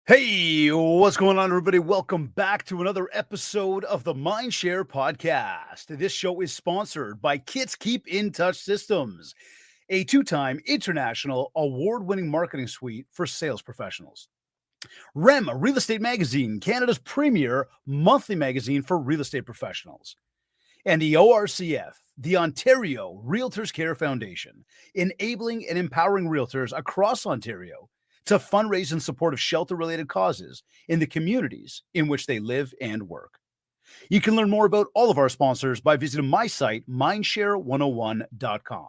Hey, what's going on, everybody? Welcome back to another episode of the MindShare Podcast. This show is sponsored by Kits Keep in Touch Systems, a two-time international award-winning marketing suite for sales professionals. REM Real Estate Magazine, Canada's premier monthly magazine for real estate professionals. And the ORCF, the Ontario Realtors Care Foundation, enabling and empowering realtors across Ontario to fundraise in support of shelter-related causes in the communities in which they live and work. You can learn more about all of our sponsors by visiting my site, mindshare101.com.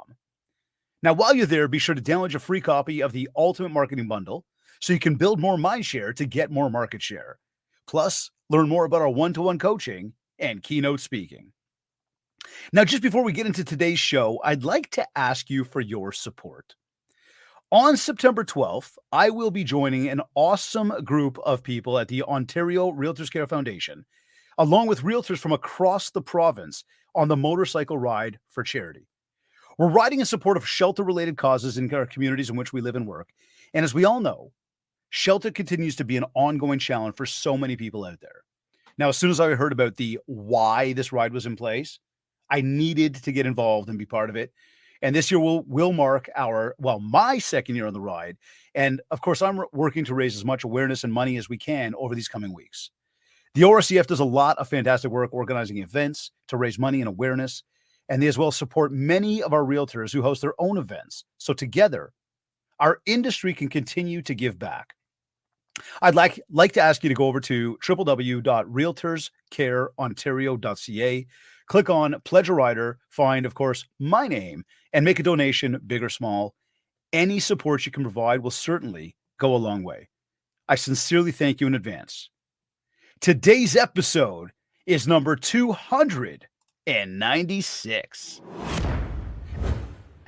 Now, while you're there, be sure to download your free copy of the Ultimate Marketing Bundle so you can build more mindshare to get more market share. Plus, learn more about our one-to-one coaching and keynote speaking. Now, just before we get into today's show, I'd like to ask you for your support. On September 12th, I will be joining an awesome group of people at the Ontario Realtors Care Foundation, along with realtors from across the province on the motorcycle ride for charity. We're riding in support of shelter-related causes in our communities in which we live and work. And as we all know, shelter continues to be an ongoing challenge for so many people out there. Now, as soon as I heard about the why this ride was in place, I needed to get involved and be part of it. And this year will mark my second year on the ride. And of course, I'm working to raise as much awareness and money as we can over these coming weeks. The ORCF does a lot of fantastic work organizing events to raise money and awareness. And they as well support many of our realtors who host their own events. So together, our industry can continue to give back. I'd like to ask you to go over to www.realtorscareontario.ca, click on Pledge a Rider, find, of course, my name, and make a donation, big or small. Any support you can provide will certainly go a long way. I sincerely thank you in advance. Today's episode is number 296.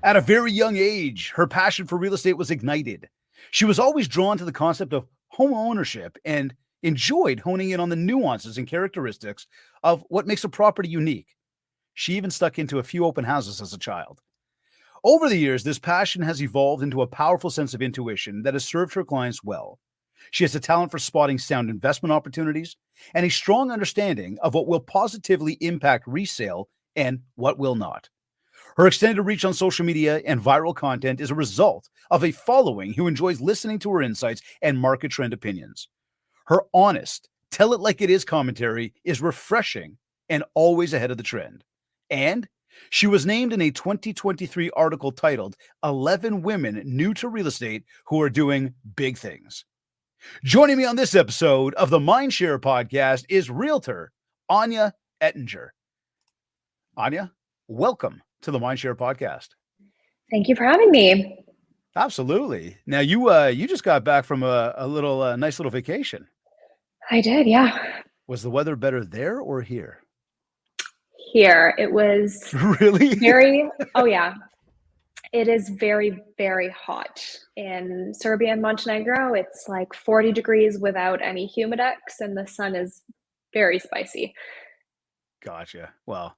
At a very young age, her passion for real estate was ignited. She was always drawn to the concept of home ownership and enjoyed honing in on the nuances and characteristics of what makes a property unique. She even stuck into a few open houses as a child. Over the years, this passion has evolved into a powerful sense of intuition that has served her clients well. She has a talent for spotting sound investment opportunities and a strong understanding of what will positively impact resale and what will not. Her extended reach on social media and viral content is a result of a following who enjoys listening to her insights and market trend opinions. Her honest, tell it like it is commentary is refreshing and always ahead of the trend. And she was named in a 2023 article titled 11 Women New to Real Estate Who Are Doing Big Things. Joining me on this episode of the MindShare Podcast is realtor Anya Ettinger. Anya, welcome to the MindShare Podcast. Thank you for having me. Absolutely. Now you just got back from a little nice little vacation. I did, yeah. Was the weather better there or here? Here it was really oh yeah. It is very, very hot. In Serbia and Montenegro, it's like 40 degrees without any humidex, and the sun is very spicy. Gotcha. Well,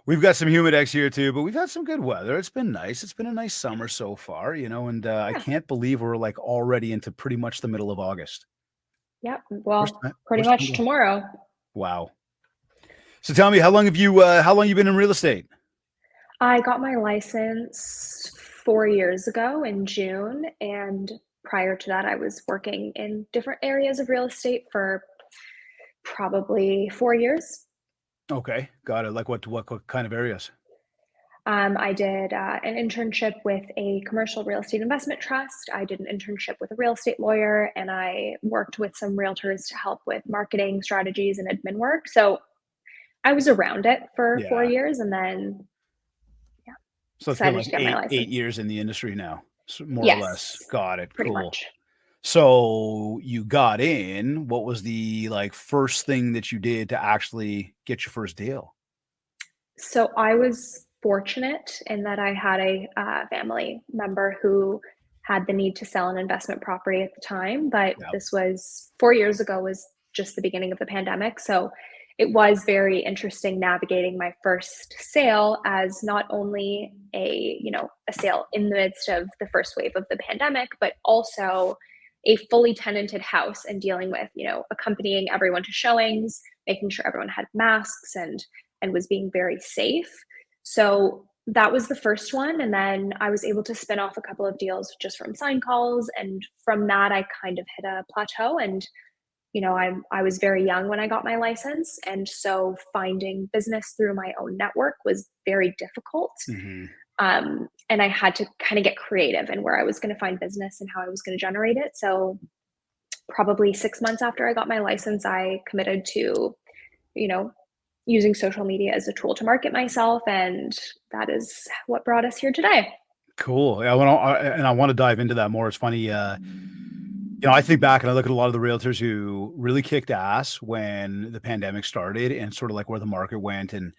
we've got some humidex here too, but we've had some good weather. It's been nice. It's been a nice summer so far, and I can't believe we're like already into pretty much the middle of August. Yep. Well, pretty much tomorrow. Wow. So tell me, how long you been in real estate? I got my license 4 years ago in June, and prior to that, I was working in different areas of real estate for probably 4 years. Okay, got it. Like what kind of areas? I did an internship with a commercial real estate investment trust. I did an internship with a real estate lawyer, and I worked with some realtors to help with marketing strategies and admin work. So I was around it for 4 years, and then so it's been like 8 years in the industry now, more or less. Got it. Pretty cool. Much. So you got in. What was the first thing that you did to actually get your first deal? So I was fortunate in that I had a family member who had the need to sell an investment property at the time, but this was 4 years ago, was just the beginning of the pandemic. So it was very interesting navigating my first sale as not only a sale in the midst of the first wave of the pandemic, but also a fully tenanted house and dealing with, accompanying everyone to showings, making sure everyone had masks and was being very safe. So that was the first one. And then I was able to spin off a couple of deals just from sign calls. And from that, I kind of hit a plateau. And, I was very young when I got my license. And so finding business through my own network was very difficult. Mm-hmm. And I had to kind of get creative in where I was going to find business and how I was going to generate it. So probably 6 months after I got my license, I committed to, using social media as a tool to market myself. And that is what brought us here today. Cool. Yeah, I want to dive into that more. It's funny. I think back and I look at a lot of the realtors who really kicked ass when the pandemic started and sort of like where the market went and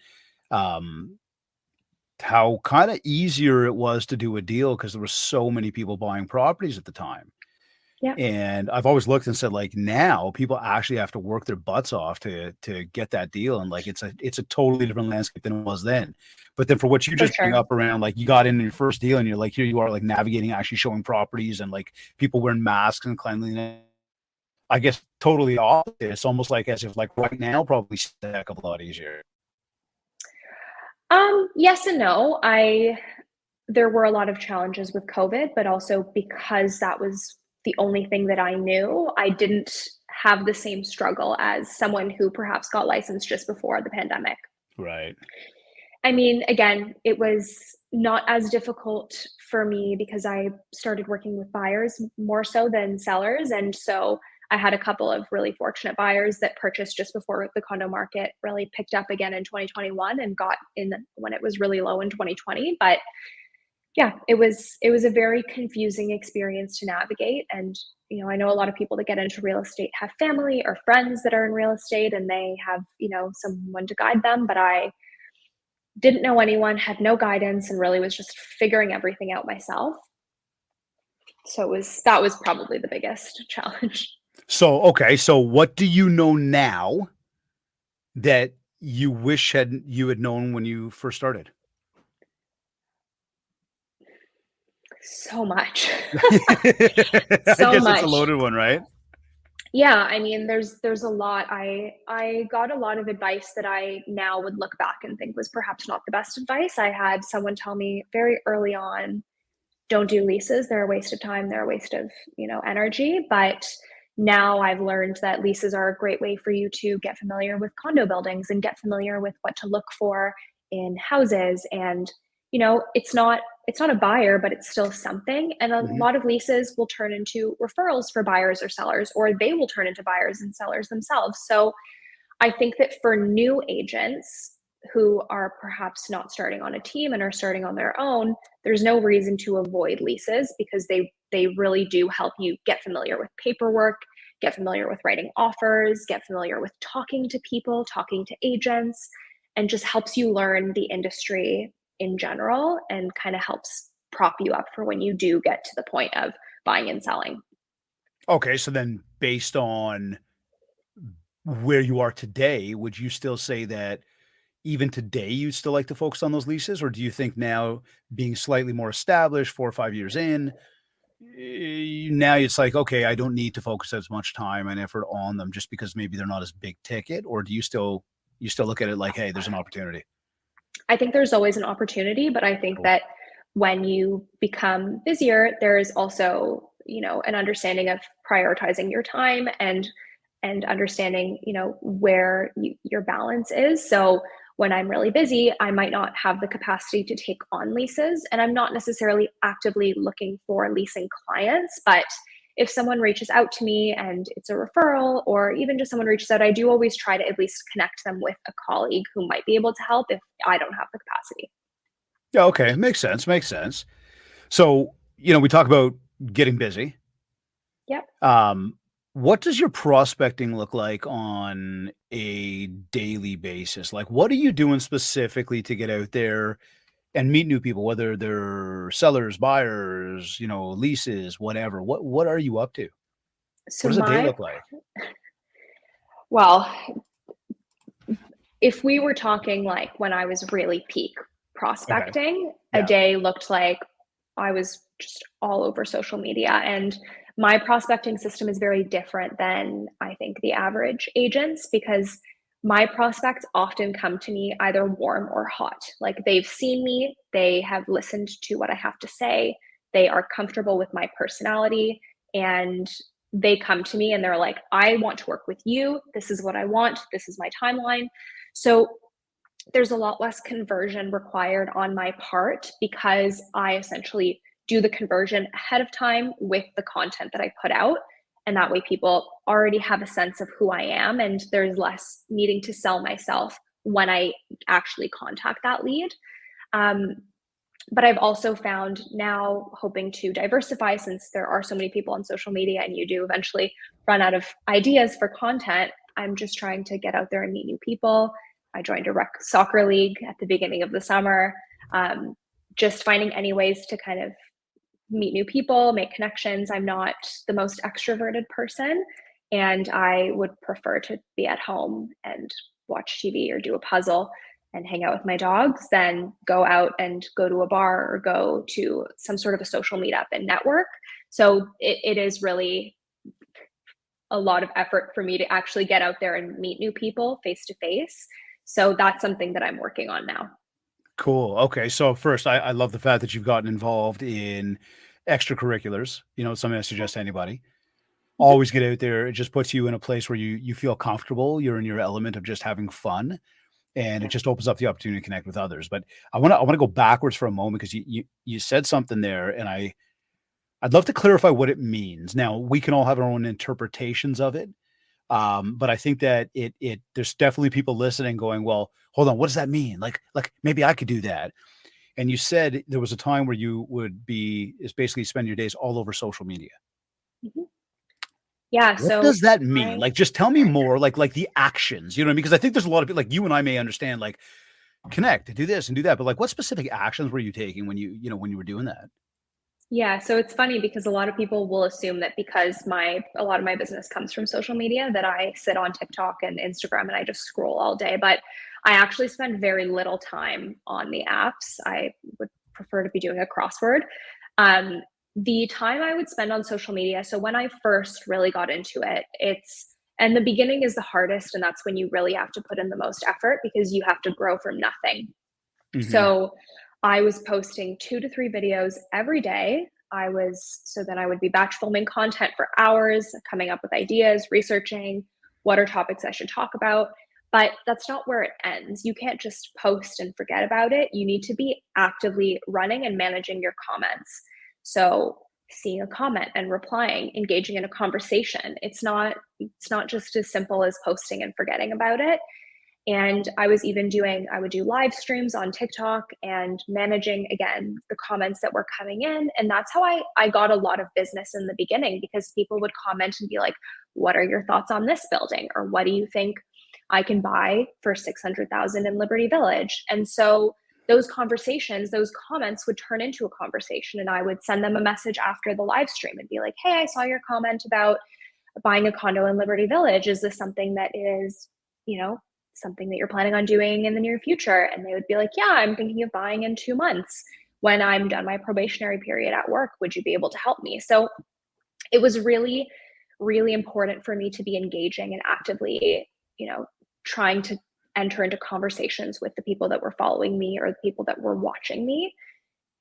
how kind of easier it was to do a deal because there were so many people buying properties at the time. Yeah. And I've always looked and said, like, now people actually have to work their butts off to get that deal. And like, it's a totally different landscape than it was then. But then for what you just bring up around, like, you got in your first deal and you're like, here you are, like, navigating, actually showing properties and like people wearing masks and cleanliness. I guess totally opposite. It's almost like as if like right now, probably a heck of a lot easier. Yes and no. There were a lot of challenges with COVID, but also because that was the only thing that I knew, I didn't have the same struggle as someone who perhaps got licensed just before the pandemic. Right. I mean, again, it was not as difficult for me because I started working with buyers more so than sellers. And so I had a couple of really fortunate buyers that purchased just before the condo market really picked up again in 2021 and got in when it was really low in 2020. But yeah, it was a very confusing experience to navigate. And, I know a lot of people that get into real estate have family or friends that are in real estate and they have, someone to guide them. But I didn't know anyone, had no guidance, and really was just figuring everything out myself. So that was probably the biggest challenge. So, okay. So what do you know now that you wish you had known when you first started? So much. I So guess it's a much. loaded one, right? Yeah, I mean, there's a lot. I got a lot of advice that I now would look back and think was perhaps not the best advice. I had someone tell me very early on, don't do leases. They're a waste of time. They're a waste of, energy. But now I've learned that leases are a great way for you to get familiar with condo buildings and get familiar with what to look for in houses. And, it's not a buyer, but it's still something. And a Mhm. lot of leases will turn into referrals for buyers or sellers, or they will turn into buyers and sellers themselves. So I think that for new agents who are perhaps not starting on a team and are starting on their own, there's no reason to avoid leases because they really do help you get familiar with paperwork, get familiar with writing offers, get familiar with talking to people, talking to agents, and just helps you learn the industry in general and kind of helps prop you up for when you do get to the point of buying and selling. Okay, so then based on where you are today, would you still say that even today you still like to focus on those leases? Or do you think now being slightly more established 4 or 5 years in, now it's like, okay, I don't need to focus as much time and effort on them just because maybe they're not as big ticket? Or do you still look at it like, hey, there's an opportunity? I think there's always an opportunity, but I think Cool. that when you become busier, there is also, an understanding of prioritizing your time and understanding, where your balance is. So when I'm really busy, I might not have the capacity to take on leases, and I'm not necessarily actively looking for leasing clients, but if someone reaches out to me and it's a referral or even just someone reaches out, I do always try to at least connect them with a colleague who might be able to help if I don't have the capacity. Yeah, okay. Makes sense. Makes sense. So, we talk about getting busy. Yep. What does your prospecting look like on a daily basis? Like, what are you doing specifically to get out there and meet new people, whether they're sellers, buyers, leases, whatever? What are you up to? So What does a day look like? well, if we were talking like when I was really peak Okay. prospecting, a Yeah. day looked like I was just all over social media. And my prospecting system is very different than I think the average agents, because my prospects often come to me either warm or hot. Like they've seen me, they have listened to what I have to say, they are comfortable with my personality, and they come to me and they're like, I want to work with you. This is what I want. This is my timeline. So there's a lot less conversion required on my part because I essentially do the conversion ahead of time with the content that I put out. And that way people already have a sense of who I am, and there's less needing to sell myself when I actually contact that lead. But I've also found now, hoping to diversify, since there are so many people on social media and you do eventually run out of ideas for content, I'm just trying to get out there and meet new people. I joined a rec soccer league at the beginning of the summer, just finding any ways to kind of meet new people, make connections. I'm not the most extroverted person, and I would prefer to be at home and watch TV or do a puzzle and hang out with my dogs than go out and go to a bar or go to some sort of a social meetup and network. So it is really a lot of effort for me to actually get out there and meet new people face to face. So that's something that I'm working on now. Cool. Okay. So first, I love the fact that you've gotten involved in extracurriculars. You know, something I suggest to anybody. Always get out there. It just puts you in a place where you feel comfortable. You're in your element of just having fun, and it just opens up the opportunity to connect with others. But I want to go backwards for a moment, because you said something there, and I'd love to clarify what it means. Now, we can all have our own interpretations of it. But I think that there's definitely people listening going, well, hold on, what does that mean? Like maybe I could do that. And you said there was a time where you would is basically spend your days all over social media. Mhm. Yeah. What So does that mean? Like, just tell me more, like the actions, you know what I mean? Because I think there's a lot of people, like you and I may understand, like, connect, do this and do that, but like, what specific actions were you taking when when you were doing that? yeah, so it's funny because a lot of people will assume that because a lot of my business comes from social media, that I sit on TikTok and Instagram and I just scroll all day, but I actually spend very little time on the apps. I would prefer to be doing a crossword. The time I would spend on social media, so when I first really got into it, and the beginning is the hardest, and that's when you really have to put in the most effort because you have to grow from nothing. Hmm. So I was posting 2 to 3 videos every day. So then I would be batch filming content for hours, coming up with ideas, researching what are topics I should talk about. But that's not where it ends. You can't just post and forget about it. You need to be actively running and managing your comments. So seeing a comment and replying, engaging in a conversation. It's not just as simple as posting and forgetting about it. And I would do live streams on TikTok and managing, again, the comments that were coming in. And that's how I got a lot of business in the beginning, because people would comment and be like, what are your thoughts on this building? Or what do you think I can buy for 600,000 in Liberty Village? And so those conversations, those comments would turn into a conversation. And I would send them a message after the live stream and be like, hey, I saw your comment about buying a condo in Liberty Village. Is this something that is, something that you're planning on doing in the near future? And they would be like, yeah, I'm thinking of buying in 2 months when I'm done my probationary period at work. Would you be able to help me? So it was really, really important for me to be engaging and actively, trying to enter into conversations with the people that were following me or the people that were watching me.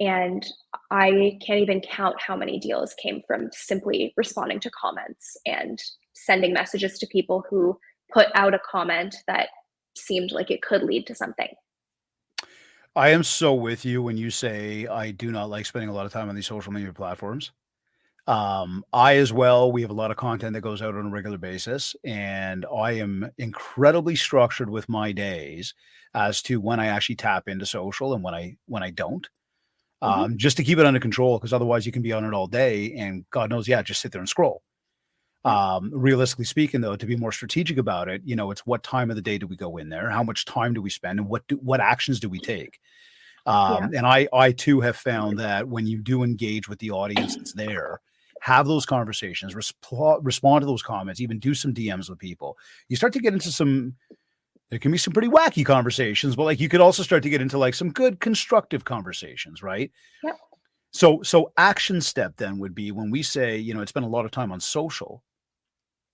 And I can't even count how many deals came from simply responding to comments and sending messages to people who put out a comment that seemed like it could lead to something. I am so with you when you say I do not like spending a lot of time on these social media platforms. I as well, we have a lot of content that goes out on a regular basis, and I am incredibly structured with my days as to when I actually tap into social and when I don't. Mhm. Just to keep it under control, because otherwise you can be on it all day and God knows, yeah, just sit there and scroll. Yeah. Realistically speaking, though, to be more strategic about it, it's what time of the day do we go in there? How much time do we spend? And what actions do we take? Yeah. And I too have found that when you do engage with the audience that's there, have those conversations, respond to those comments, even do some DMs with people. You start to get into there can be some pretty wacky conversations, but like you could also start to get into like some good constructive conversations, right? Yep. So action step then would be when we say, it's been a lot of time on social.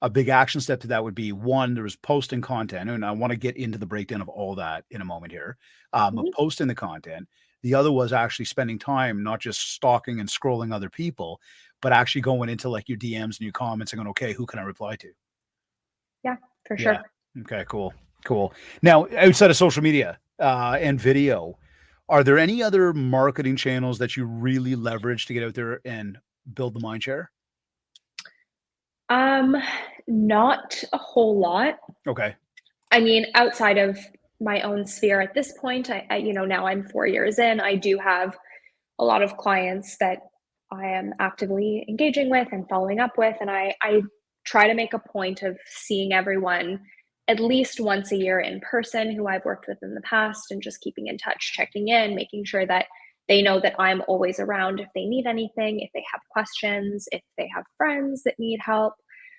A big action step to that would be one, there was posting content, and I want to get into the breakdown of all that in a moment here. Of Mhm. posting the content. The other was actually spending time, not just stalking and scrolling other people, but actually going into like your DMs and your comments and going, okay, who can I reply to? Yeah, for Yeah. sure. Okay, cool. Now, outside of social media and video, are there any other marketing channels that you really leverage to get out there and build the mind share? Um, Not a whole lot. Okay. I mean, outside of my own sphere at this point, now I'm 4 years in, I do have a lot of clients that I am actively engaging with and following up with, and I try to make a point of seeing everyone at least once a year in person who I've worked with in the past and just keeping in touch, checking in, making sure that they know that I'm always around if they need anything, if they have questions, if they have friends that need help.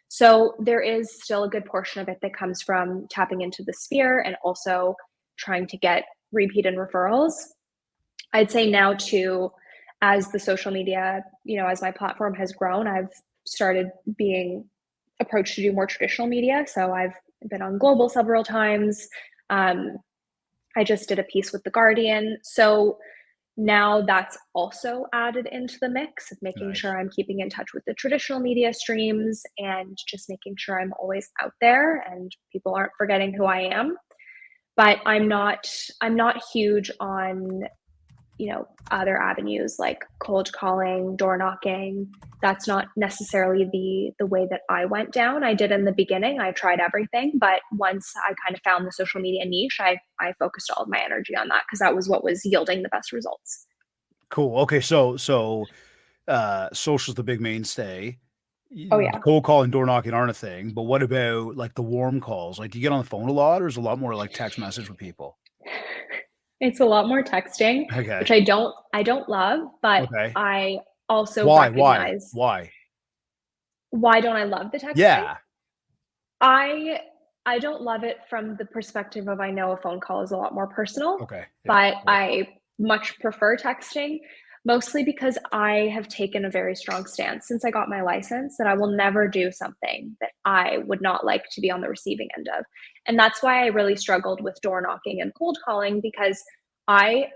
So there is still a good portion of it that comes from tapping into the sphere and also trying to get repeat and referrals. I'd say now too, as the social media, as my platform has grown, I've started being approached to do more traditional media. So I've been on Global several times. Um, I just did a piece with The Guardian. So now that's also added into the mix of making Nice. sure I'm keeping in touch with the traditional media streams and just making sure I'm always out there and people aren't forgetting who I am. But I'm not huge on other avenues like cold calling, door knocking. That's not necessarily the way that I went down. I did in the beginning. I tried everything, but once I kind of found the social media niche, I focused all of my energy on that because that was what was yielding the best results. Cool. Okay, so social's the big mainstay. Oh yeah. Cold call and door knocking aren't a thing, but what about like the warm calls? Like, do you get on the phone a lot, or is it a lot more like text message with people? It's a lot more texting, which Okay. I don't love, but Okay. I also Why? Why? recognize. Why? Why don't I love the texting? Yeah. I I don't love it from the perspective of I know a phone call is a lot more personal, Okay. Yeah. but Cool. I much prefer texting, mostly because I have taken a very strong stance since I got my license that I will never do something that I would not like to be on the receiving end of. And that's why I really struggled with door knocking and cold calling because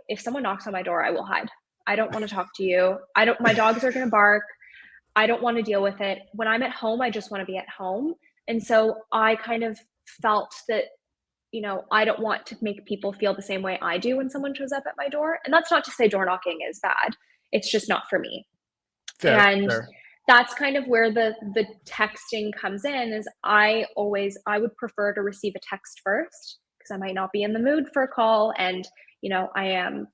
if someone knocks on my door, I will hide. I don't want to talk to you. My dogs are going to bark. I don't want to deal with it. When I'm at home, I just want to be at home. And so I kind of felt that, I don't want to make people feel the same way I do when someone shows up at my door. And that's not to say door knocking is bad. It's just not for me. Fair. And Fair. that's kind of where the texting comes in is I would prefer to receive a text first because I might not be in the mood for a call and I am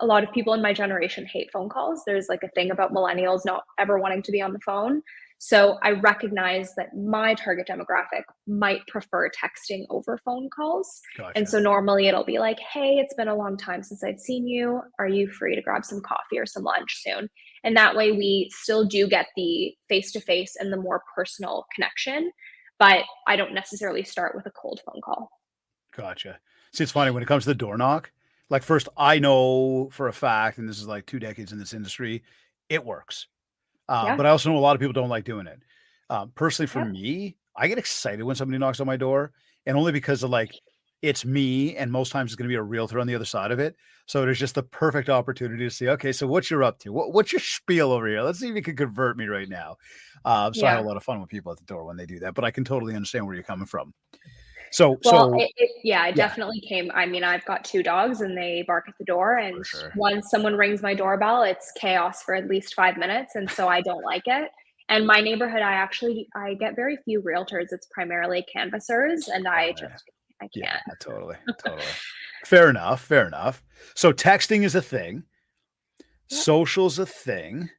a lot of people in my generation hate phone calls. There's like a thing about millennials not ever wanting to be on the phone. So I recognize that my target demographic might prefer texting over phone calls. And Gotcha. so normally it'll be like, hey, it's been a long time since I've seen you. Are you free to grab some coffee or some lunch soon? And that way we still do get the face to face and the more personal connection. But I don't necessarily start with a cold phone call. Gotcha. See, it's funny when it comes to the door knock. Like, first, I know for a fact, and this is like 2 decades in this industry, it works. Yeah. But I also know a lot of people don't like doing it. Personally, for Yeah. me, I get excited when somebody knocks on my door, and only because of like it's me, and most times it's going to be a realtor on the other side of it. So there's just the perfect opportunity to see, okay, so what you're up to? What's your spiel over here? Let's see if you can convert me right now. So I have a Yeah. lot of fun with people at the door when they do that, but I can totally understand where you're coming from. So, Well, so yeah, it yeah, definitely came. I mean, I've got 2 dogs and they bark at the door, for and sure. once someone rings my doorbell, it's chaos for at least 5 minutes, and so I don't like it. And my neighborhood, I get very few realtors. It's primarily canvassers, and Uh, I yeah, can't. totally, totally. Fair enough. Fair enough. So texting is a thing. Yep. Social's a thing.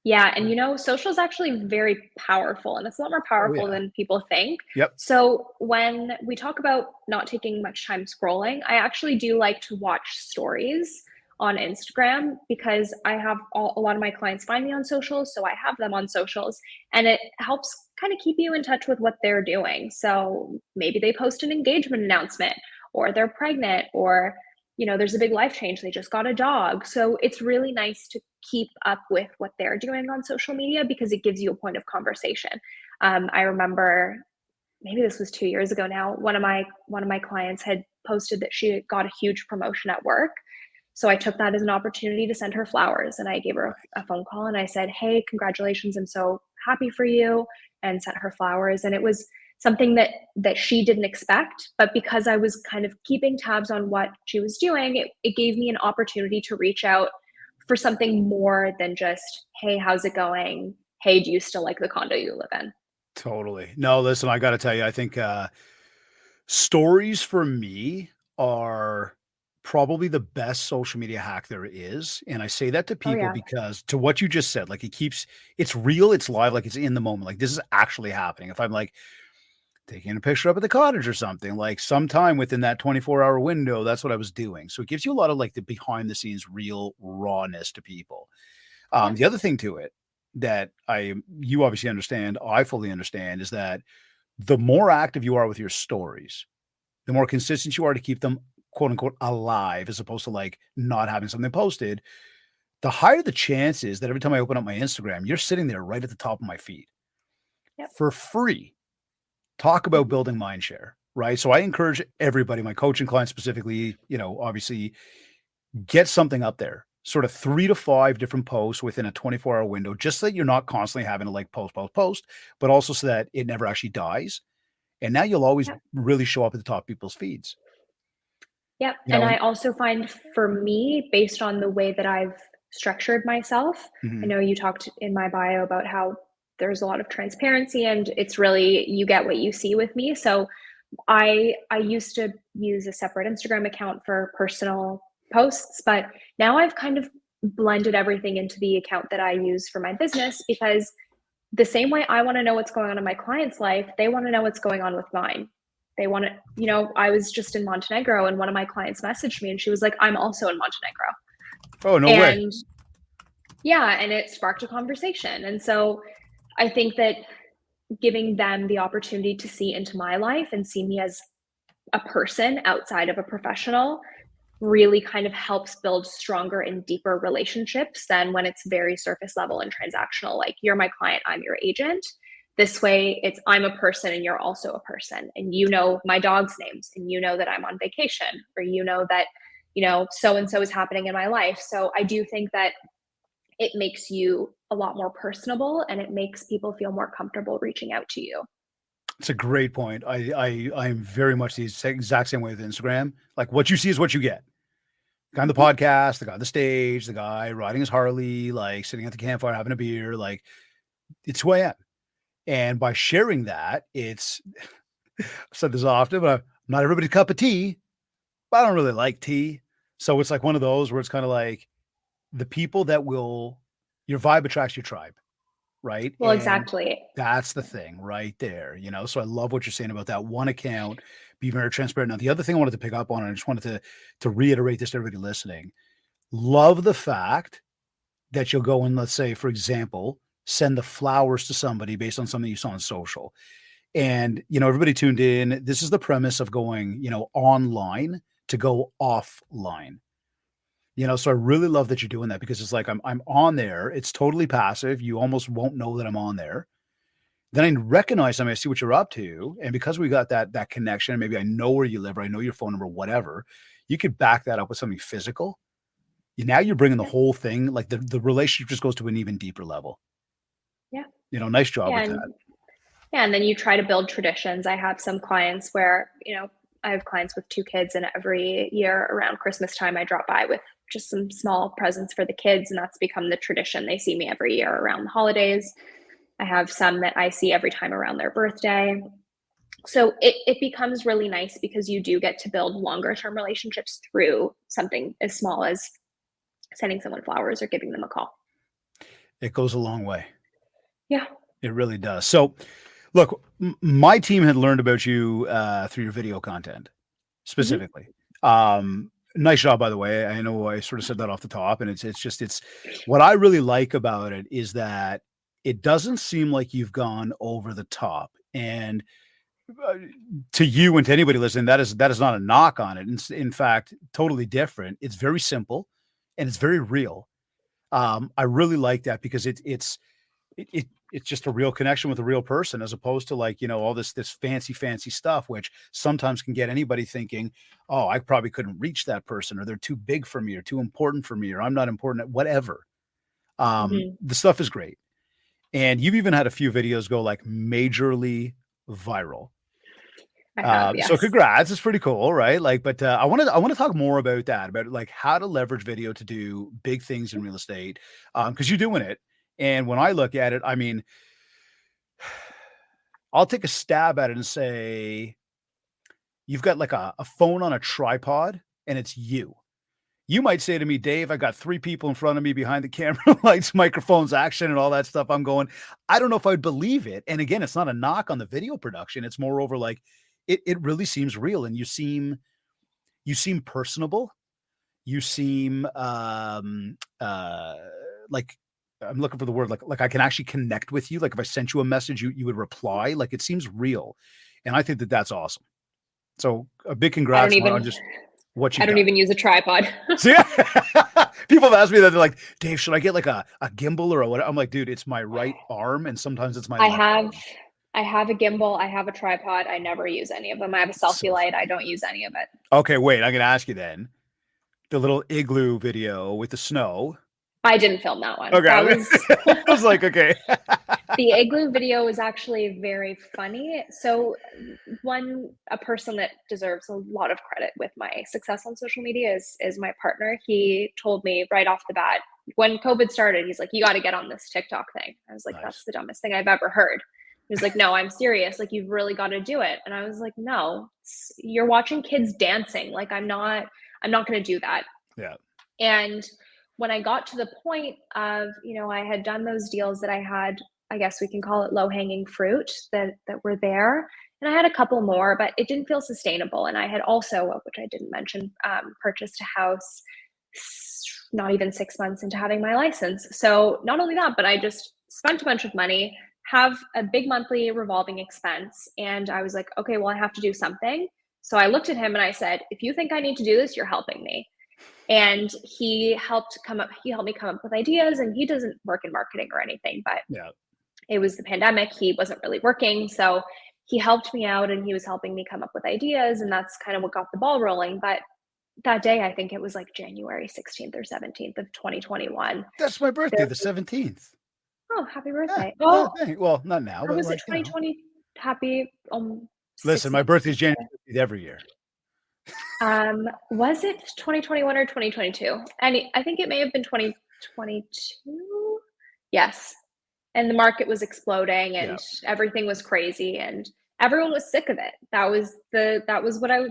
Yeah, and social is actually very powerful, and it's a lot more Oh powerful yeah. than people think. Yep. So when we talk about not taking much time scrolling, I actually do like to watch stories on Instagram because I have a lot of my clients find me on socials, so I have them on socials, and it helps kind of keep you in touch with what they're doing. So maybe they post an engagement announcement, or they're pregnant, or there's a big life change. They just got a dog. So it's really nice to keep up with what they're doing on social media because it gives you a point of conversation. I remember maybe this was 2 years ago now, one of my clients had posted that she got a huge promotion at work. So I took that as an opportunity to send her flowers, and I gave her a phone call and I said, "Hey, congratulations. I'm so happy for you," and sent her flowers. And it was something that she didn't expect, but because I was kind of keeping tabs on what she was doing, it gave me an opportunity to reach out for something more than just, "Hey, how's it going? Hey, do you still like the condo you live in?" Totally. No, listen, I gotta tell you, I think, stories for me are probably the best social media hack there is, and I say that to Oh people yeah. because to what you just said, like, it's real, it's live, like, it's in the moment, like, this is actually happening. If I'm, like, taking a picture up at the cottage or something, like, sometime within that 24-hour window, that's what I was doing. So it gives you a lot of, like, the behind the scenes real rawness to people. Yeah. The other thing to it that you obviously understand, I fully understand, is that the more active you are with your stories, the more consistent you are to keep them quote unquote alive as opposed to like not having something posted, the higher the chance is that every time I open up my Instagram, you're sitting there right at the top of my feed Yep. for free. Talk about Mhm. building mindshare, right? So I encourage everybody, my coaching clients specifically, obviously get something up there, sort of 3 to 5 different posts within a 24-hour window, just so that you're not constantly having to like post, but also so that it never actually dies. And now you'll always Yep. really show up at the top of people's feeds. Yep. You And know, I and also find for me, based on the way that I've structured myself, I mhm, know you talked in my bio about how there's a lot of transparency and it's really you get what you see with me. So I used to use a separate Instagram account for personal posts, but now I've kind of blended everything into the account that I use for my business because the same way I want to know what's going on in my client's life, they want to know what's going on with mine. They want to, I was just in Montenegro and one of my clients messaged me and she was like, "I'm also in Montenegro." oh, no way. And yeah, and it sparked a conversation. And so I think that giving them the opportunity to see into my life and see me as a person outside of a professional really kind of helps build stronger and deeper relationships than when it's very surface level and transactional. Like, you're my client, I'm your agent. This way, it's I'm a person and you're also a person. And you know my dog's names, and you know that I'm on vacation, or you know that, so and so is happening in my life. So I do think that it makes you a lot more personable and it makes people feel more comfortable reaching out to you. It's a great point. I'm very much the exact same way with Instagram. Like what you see is what you get. The guy on the Mhm. podcast, the guy on the stage, the guy riding his Harley, like sitting at the campfire having a beer, like it's who I am. And by sharing that, I've said this often, but I'm not everybody's cup of tea, but I don't really like tea. So it's like one of those where it's kind of like the people that will, your vibe attracts your tribe. Right? Well, And exactly. that's the Yeah. thing right there, So I love what you're saying about that one account, be very transparent. Now, the other thing I wanted to pick up on, and I just wanted to reiterate this to everybody listening. Love the fact that you'll go and let's say, for example, send the flowers to somebody based on something you saw on social. And, everybody tuned in. This is the premise of going, online to go offline. So I really love that you're doing that because it's like I'm on there. It's totally passive. You almost won't know that I'm on there. Then I recognize something, I see what you're up to, and because we got that connection, maybe I know where you live, or I know your phone number, whatever, you could back that up with something physical. Now you're bringing the Yeah. whole thing, like the relationship just goes to an even deeper level. Yeah. Nice job Yeah. with that. And yeah, and then you try to build traditions. I have some clients where, I have clients with 2 kids, and every year around Christmas time, I drop by with just some small presents for the kids, and that's become the tradition. They see me every year around the holidays. I have some that I see every time around their birthday. So it becomes really nice because you do get to build longer term relationships through something as small as sending someone flowers or giving them a call. It goes a long way. Yeah. It really does. So, look, my team had learned about you through your video content Hmm. specifically. Nice job, by the way. I know I sort of said that off the top, and it's what I really like about it is that it doesn't seem like you've gone over the top. And to you and to anybody listening, that is not a knock on it. In fact, totally different. It's very simple and it's very real. I really like that because it's just a real connection with a real person, as opposed to like, all this fancy stuff, which sometimes can get anybody thinking, oh, I probably couldn't reach that person, or they're too big for me, or too important for me, or I'm not important at whatever. The stuff is great. And you've even had a few videos go like majorly viral. I have, yes. So congrats. It's pretty cool, right? Like, but I want to talk more about that, about like how to leverage video to do big things in real estate. Because you're doing it. And when I look at it, I mean, I'll take a stab at it and say, you've got like a phone on a tripod and it's you. You might say to me, Dave, I got 3 people in front of me behind the camera, lights, microphones, action, and all that stuff. I'm going, I don't know if I'd believe it. And again, it's not a knock on the video production. It's moreover like it really seems real. And you seem personable. You seem like, I'm looking for the word, like I can actually connect with you. Like if I sent you a message, you would reply. Like it seems real. And I think that that's awesome. So a big congrats on just what you I don't even use a tripod. So, yeah. People have asked me that. They're like, Dave, should I get like a gimbal or what? I'm like, dude, it's my right arm. And sometimes it's my left arm. I have a gimbal. I have a tripod. I never use any of them. I have a selfie light. I don't use any of it. Okay, wait, I'm going to ask you then. The little igloo video with the snow. I didn't film that one. Okay. I was like, okay. The igloo video was actually very funny. So a person that deserves a lot of credit with my success on social media is my partner. He told me right off the bat, when COVID started, he's like, you got to get on this TikTok thing. I was like, nice. That's the dumbest thing I've ever heard. He was like, no, I'm serious. Like, you've really got to do it. And I was like, no, you're watching kids dancing. Like, I'm not going to do that. Yeah. And when I got to the point of, I had done those deals that I had, I guess we can call it low-hanging fruit that were there. And I had a couple more, but it didn't feel sustainable. And I had also, which I didn't mention, purchased a house not even 6 months into having my license. So not only that, but I just spent a bunch of money, have a big monthly revolving expense. And I was like, okay, well, I have to do something. So I looked at him and I said, if you think I need to do this, you're helping me. And he helped me come up with ideas, and he doesn't work in marketing or anything, but it was the pandemic. He wasn't really working. So he helped me out, and he was helping me come up with ideas. And that's kind of what got the ball rolling. But that day, I think it was like January 16th or 17th of 2021. That's my birthday, the 17th. Oh, happy birthday. Yeah. Oh, well, not now. Or was it 2020? Happy. Listen, my birthday is January 15th every year. Was it 2021 or 2022? And I think it may have been 2022. Yes. And the market was exploding and everything was crazy and everyone was sick of it. That was the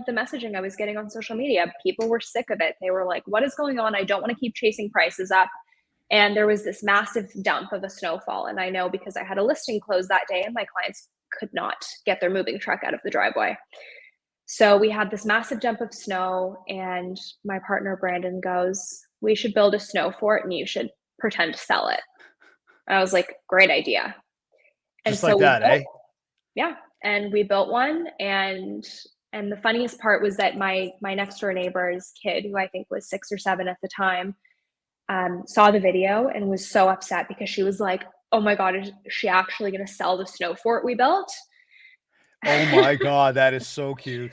messaging I was getting on social media. People were sick of it. They were like, what is going on? I don't want to keep chasing prices up. And there was this massive dump of a snowfall. And I know because I had a listing close that day and my clients could not get their moving truck out of the driveway. So we had this massive dump of snow, and my partner, Brandon, goes, we should build a snow fort and you should pretend to sell it. And I was like, great idea. And just so like that, eh? Yeah. And we built one. And the funniest part was that my next door neighbor's kid, who I think was 6 or 7 at the time, saw the video and was so upset because she was like, oh my God, is she actually going to sell the snow fort we built? Oh my God, that is so cute.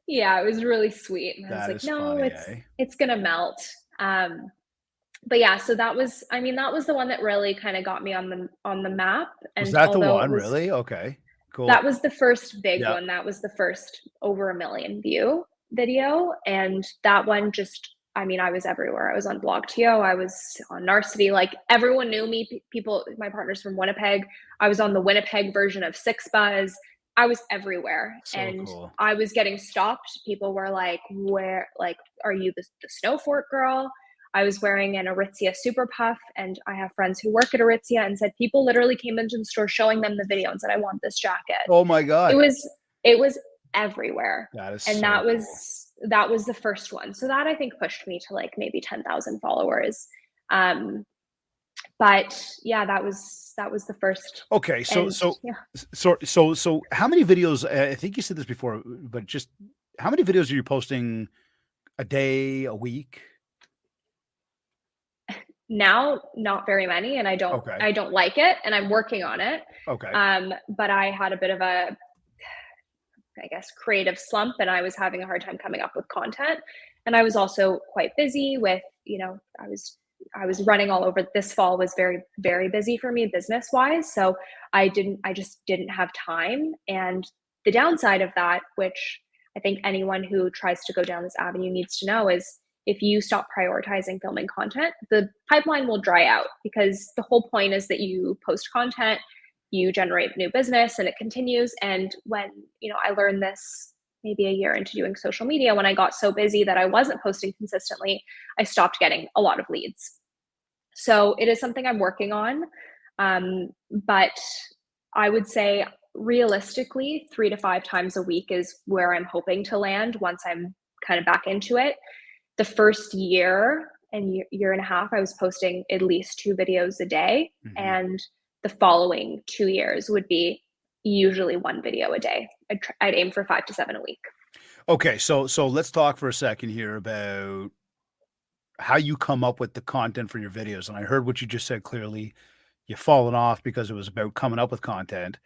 Yeah, it was really sweet. And I was like, no, funny, it's going to melt. But yeah, so that was the one that really kind of got me on the map. And was that the one? Really? Okay, cool. That was the first big one. That was the first over 1 million view video. And that one just, I was everywhere. I was on BlogTO. I was on Narcity. Like everyone knew me. People, my partner's from Winnipeg. I was on the Winnipeg version of Six Buzz. I was everywhere. So and cool. I was getting stopped. People were like, where, like, are you the snow fort girl? I was wearing an Aritzia Super Puff, and I have friends who work at Aritzia and said people literally came into the store showing them the video and said, I want this jacket. Oh my God. It was everywhere. That is and so that cool. that was the first one. So that I think pushed me to like maybe 10,000 followers. But yeah, that was the first. Okay, And yeah, so how many videos, I think you said this before, but just how many videos are you posting a day, a week? now not very many, and Okay, I don't like it, and I'm working on it. okay. But I had a bit of a, I guess, creative slump, and I was having a hard time coming up with content. And I was also quite busy with, I was running all over. This fall was very, very busy for me business wise. So I just didn't have time. And the downside of that, which I think anyone who tries to go down this avenue needs to know, is if you stop prioritizing filming content, the pipeline will dry out, because the whole point is that you post content, you generate new business, and it continues. And when, I learned this maybe a year into doing social media, when I got so busy that I wasn't posting consistently, I stopped getting a lot of leads. So it is something I'm working on. But I would say realistically, 3 to 5 times a week is where I'm hoping to land once I'm kind of back into it. The first year and year and a half, I was posting at least 2 videos a day. Mhm. And the following 2 years would be usually 1 video a day. I'd aim for 5 to 7 a week. Okay, so let's talk for a second here about how you come up with the content for your videos. And I heard what you just said clearly. You've fallen off because it was about coming up with content,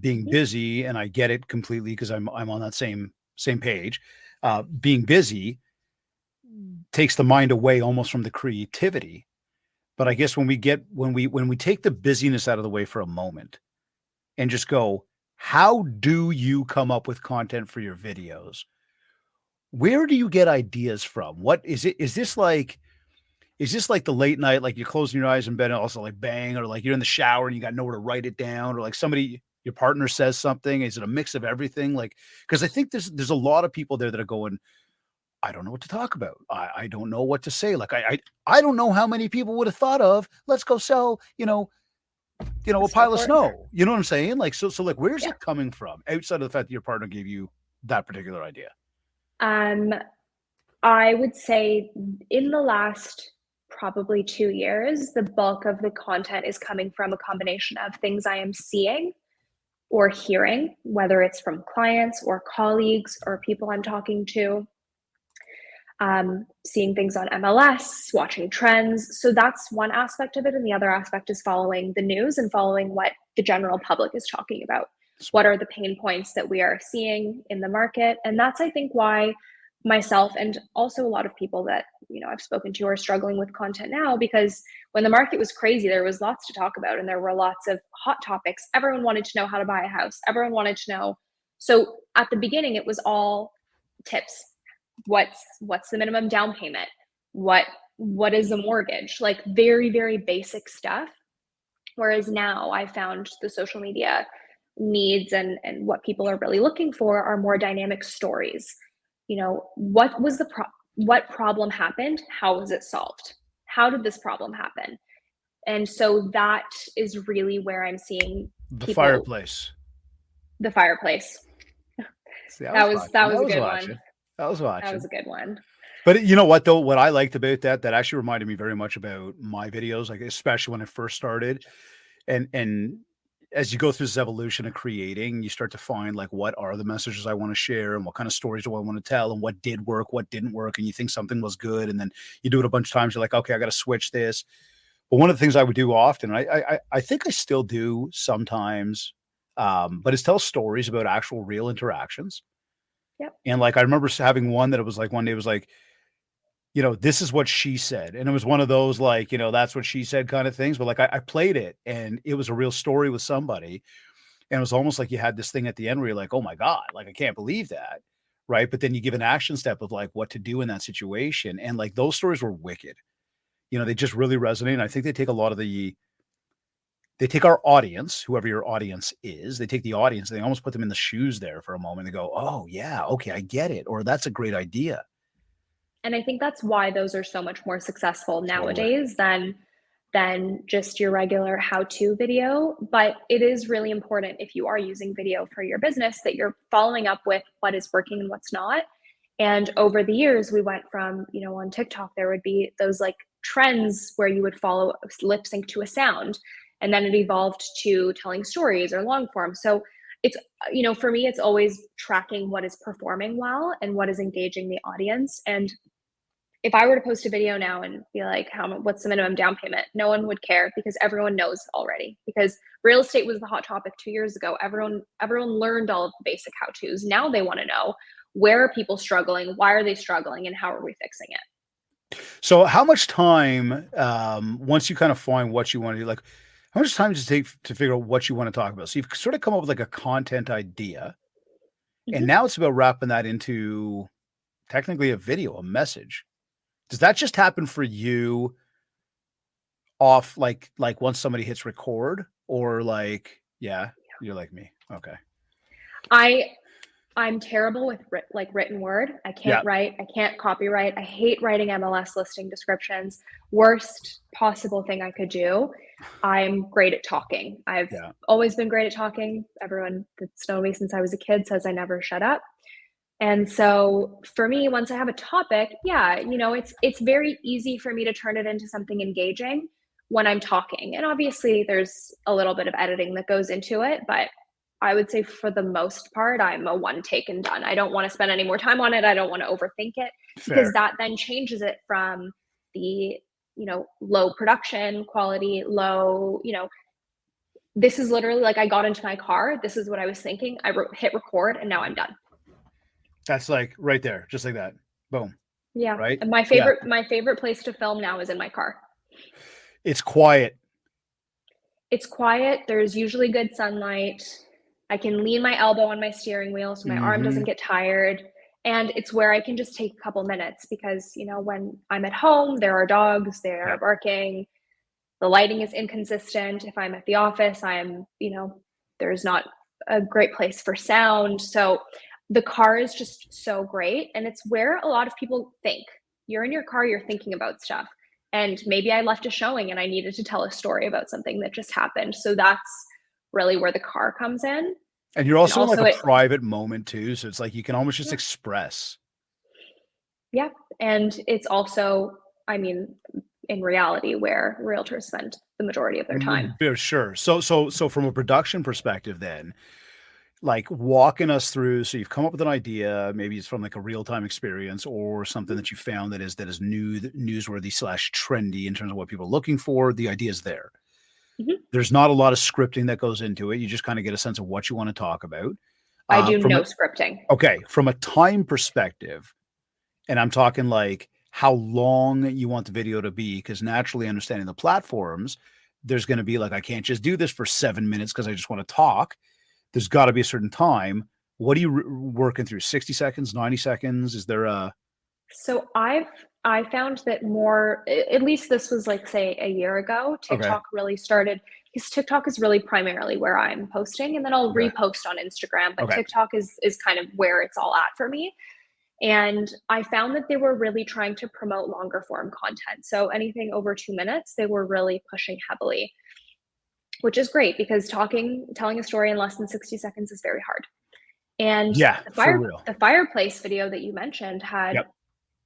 being Mhm. busy, and I get it completely because I'm on that same page. Being busy takes the mind away almost from the creativity. But I guess when we take the busyness out of the way for a moment and just go, how do you come up with content for your videos? Where do you get ideas from? What is it? Is this like the late night, like you're closing your eyes in bed and also like bang, or like you're in the shower and you got nowhere to write it down, or like somebody, your partner says something? Is it a mix of everything? Like, because I think there's a lot of people there that are going, I don't know what to talk about. I don't know what to say. Like I don't know how many people would have thought of, let's go sell, A a pile of snowboard. snow. You know what I'm saying? Like, so like, where's Yeah. it coming from outside of the fact that your partner gave you that particular idea? Um, I would say in the last probably 2 years, the bulk of the content is coming from a combination of things I am seeing or hearing, whether it's from clients or colleagues or people I'm talking to, seeing things on MLS, watching trends. So that's one aspect of it. And the other aspect is following the news and following what the general public is talking about. What Smart. are the pain points that we are seeing in the market? And that's, I think, why myself and also a lot of people that I've spoken to are struggling with content now, because when the market was crazy, there was lots to talk about and there were lots of hot topics. Everyone wanted to know how to buy a house. Everyone wanted to know. So at the beginning, it was all tips. What's the minimum down payment? What is a mortgage? Like very, very basic stuff. Whereas now I found the social media needs and what people are really looking for are more dynamic stories. What problem happened? How was it solved? How did this problem happen? And so that is really where I'm seeing The people. fireplace. The fireplace. See, I That was was watching. I a was good one. watching. I was That was watching. a good one. But you know what though? What I liked about that actually reminded me very much about my videos, like especially when I first started. And as you go through this evolution of creating, you start to find like what are the messages I want to share and what kind of stories do I want to tell and what did work, what didn't work, and you think something was good, and then you do it a bunch of times. You're like, okay, I got to switch this. But one of the things I would do often, and I think I still do sometimes, but is tell stories about actual real interactions. Yep. And like I remember having one that it was like one day it was like, this is what she said. And it was one of those like, that's what she said kind of things. But like I played it and it was a real story with somebody. And it was almost like you had this thing at the end where you're like, oh my God, like I can't believe that. Right. But then you give an action step of like what to do in that situation. And like those stories were wicked. They just really resonate. And I think they take our audience, whoever your audience is, they take the audience, and they almost put them in the shoes there for a moment. They go, oh yeah, okay, I get it. Or that's a great idea. And I think that's why those are so much more successful Totally. nowadays than just your regular how-to video. But it is really important, if you are using video for your business, that you're following up with what is working and what's not. And over the years, we went from, on TikTok, there would be those like trends where you would follow lip sync to a sound. And then it evolved to telling stories or long form. So it's, for me, it's always tracking what is performing well and what is engaging the audience. And if I were to post a video now and be like, what's the minimum down payment? No one would care because everyone knows already. Because real estate was the hot topic 2 years ago. Everyone learned all of the basic how-tos. Now they want to know, where are people struggling? Why are they struggling? And how are we fixing it? So how much time, once you kind of find what you want to do, like how much time does it take to figure out what you want to talk about? So you've sort of come up with like a content idea, and now it's about wrapping that into technically a video, a message. Does that just happen for you off like once somebody hits record, or like, yeah, you're like me. Okay. I'm terrible with written word. I can't write. I can't copyright. I hate writing MLS listing descriptions. Worst possible thing I could do. I'm great at talking. I've always been great at talking. Everyone that's known me since I was a kid says I never shut up. And so for me, once I have a topic, it's very easy for me to turn it into something engaging when I'm talking. And obviously there's a little bit of editing that goes into it, but I would say for the most part, I'm a one take and done. I don't want to spend any more time on it. I don't want to overthink it. Fair. Because that then changes it from the, low production quality, low, this is literally like I got into my car. This is what I was thinking. I hit record and now I'm done. That's like right there, just like that. Boom. Yeah. Right. And my favorite place to film now is in my car. It's quiet. It's quiet. There's usually good sunlight. I can lean my elbow on my steering wheel so my arm doesn't get tired. And it's where I can just take a couple minutes because, when I'm at home, there are dogs, they're barking. The lighting is inconsistent. If I'm at the office, there's not a great place for sound. So the car is just so great. And it's where a lot of people think. You're in your car, you're thinking about stuff. And maybe I left a showing and I needed to tell a story about something that just happened. So that's really where the car comes in. And you're also in like a private moment too. So it's like you can almost just express. Yeah. And it's also, in reality, where realtors spend the majority of their time. Sure. So from a production perspective then, like walking us through, so you've come up with an idea, maybe it's from like a real-time experience or something that you found that is newsworthy / trendy in terms of what people are looking for. The idea is there. There's not a lot of scripting that goes into it. You just kind of get a sense of what you want to talk about. I do no scripting. Okay. From a time perspective, and I'm talking like how long you want the video to be, because naturally understanding the platforms, there's going to be like, I can't just do this for 7 minutes because I just want to talk. There's got to be a certain time. What are you working through? 60 seconds, 90 seconds? Is there a... So I found that more, at least this was like, say, a year ago, TikTok really started, because TikTok is really primarily where I'm posting, and then I'll repost on Instagram, but TikTok is kind of where it's all at for me. And I found that they were really trying to promote longer form content. So anything over 2 minutes, they were really pushing heavily, which is great because telling a story in less than 60 seconds is very hard. And the fireplace video that you mentioned had,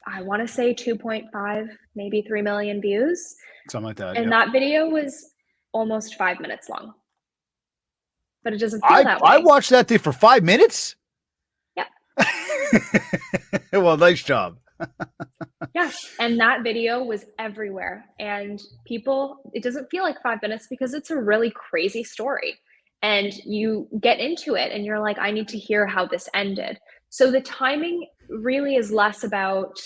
I want to say 2.5, maybe 3 million views. Something like that. And that video was almost 5 minutes long. But it doesn't feel that way. I watched that thing for 5 minutes. Yep. Well, nice job. Yeah. And that video was everywhere. And it doesn't feel like 5 minutes because it's a really crazy story. And you get into it and you're like, I need to hear how this ended. So the timing really is less about,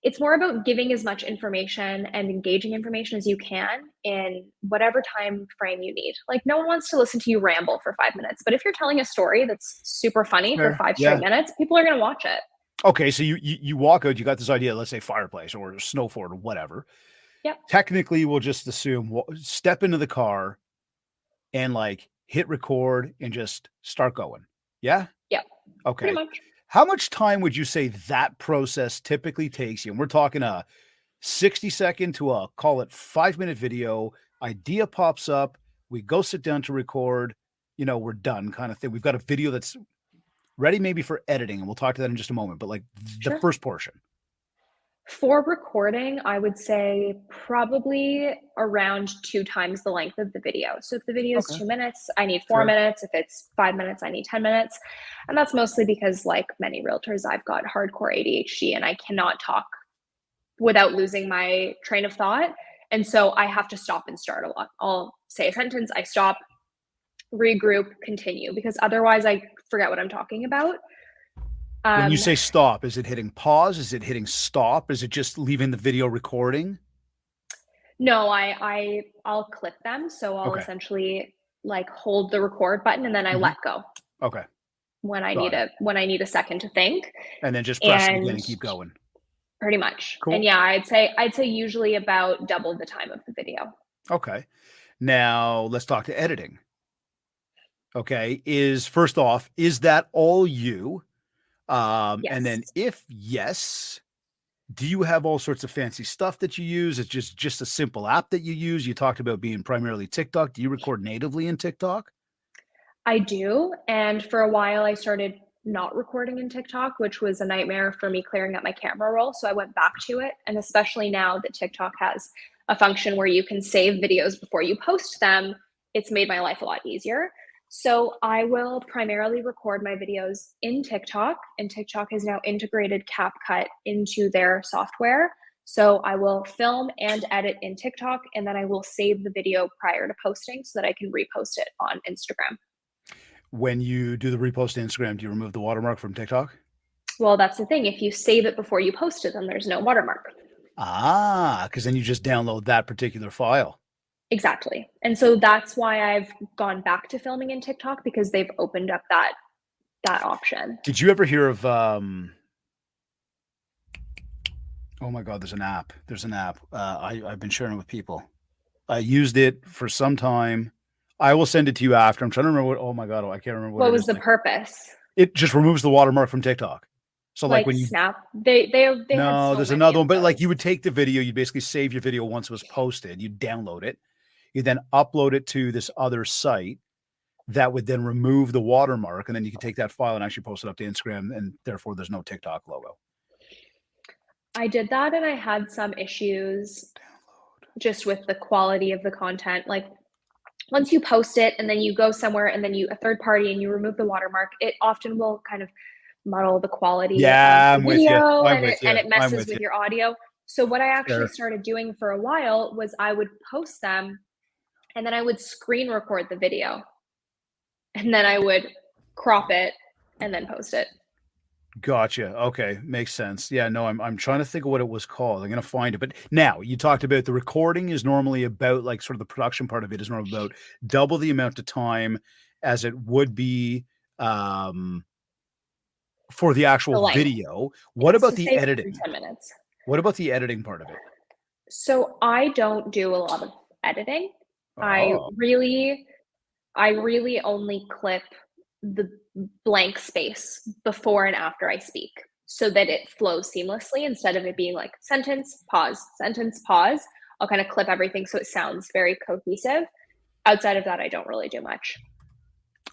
it's more about giving as much information and engaging information as you can in whatever time frame you need. Like no one wants to listen to you ramble for 5 minutes, but if you're telling a story that's super funny for 5 straight minutes, people are going to watch it. Okay. So you walk out, you got this idea, let's say fireplace or snow fort or whatever. Yeah. Technically we'll just assume step into the car and like hit record and just start going. Yeah. Yeah. Okay. Pretty much. How much time would you say that process typically takes you? And we're talking a 60-second to a, call it 5-minute video, idea pops up, we go sit down to record, we're done kind of thing. We've got a video that's ready maybe for editing, and we'll talk to that in just a moment, but like the first portion. For recording, I would say probably around 2 times the length of the video. So if the video is Okay. 2 minutes, I need 4 Fair. minutes. If it's 5 minutes, I need 10 minutes. And that's mostly because, like many realtors, I've got hardcore ADHD and I cannot talk without losing my train of thought. And so I have to stop and start a lot. I'll say a sentence, I stop, regroup, continue, because otherwise I forget what I'm talking about. When you Um, say stop, is it hitting pause? Is it hitting stop? Is it just leaving the video recording? no, I'll clip them. So I'll Okay. essentially like hold the record button and then I Mhm. let go Okay. when I Got need it. a second to think. And then just press it again And and keep going. pretty much. And Cool. yeah, I'd say usually about double the time of the video. Okay. Now let's talk to editing. Okay. First off, is that all you? And then Yes. if yes, do you have all sorts of fancy stuff that you use? It's just a simple app that you use. You talked about being primarily TikTok. Do you record natively in TikTok? I do. And for a while, I started not recording in TikTok, which was a nightmare for me clearing up my camera roll. So I went back to it. And especially now that TikTok has a function where you can save videos before you post them, it's made my life a lot easier. So I will primarily record my videos in TikTok, and TikTok has now integrated CapCut into their software. So I will film and edit in TikTok, and then I will save the video prior to posting so that I can repost it on Instagram. When you do the repost to Instagram, do you remove the watermark from TikTok? Well, that's the thing. If you save it before you post it, then there's no watermark. Because then you just download that particular file. Exactly. And so that's why I've gone back to filming in TikTok, because they've opened up that option. Did you ever hear of oh my God, there's an app. There's an app. I've been sharing it with people. I used it for some time. I will send it to you after. I'm trying to remember what, oh my God, I can't remember what What it was is. the Like, purpose? it just removes the watermark from TikTok. So like Like when you, Snap. They had no, so there's many another of one, but like you those. would take the video, you basically save your video once it was posted, you download it, you then upload it to this other site that would then remove the watermark. And then you can take that file and actually post it up to Instagram. And therefore there's no TikTok logo. I did that and I had some issues Download. just with the quality of the content. Like once you post it and then you go somewhere and then you a third party and you remove the watermark, it often will kind of muddle the quality of Yeah, the I'm with you. video, I'm and with you. it I'm messes with you. with your audio. So what I actually Fair. started doing for a while was I would post them and then I would screen record the video and then I would crop it and then post it. Gotcha. Okay, makes sense. Yeah, no, I'm trying to think of what it was called. I'm gonna find it. But now you talked about the recording is normally about like sort of the production part of it is normally about double the amount of time as it would be for the The actual length. video. What Yes, about so the say editing? 10 minutes. What about the editing part of it? So I don't do a lot of editing. I Oh, really I really only clip the blank space before and after I speak so that it flows seamlessly instead of it being like sentence, pause, sentence, pause. I'll kind of clip everything so it sounds very cohesive. Outside of that, I don't really do much.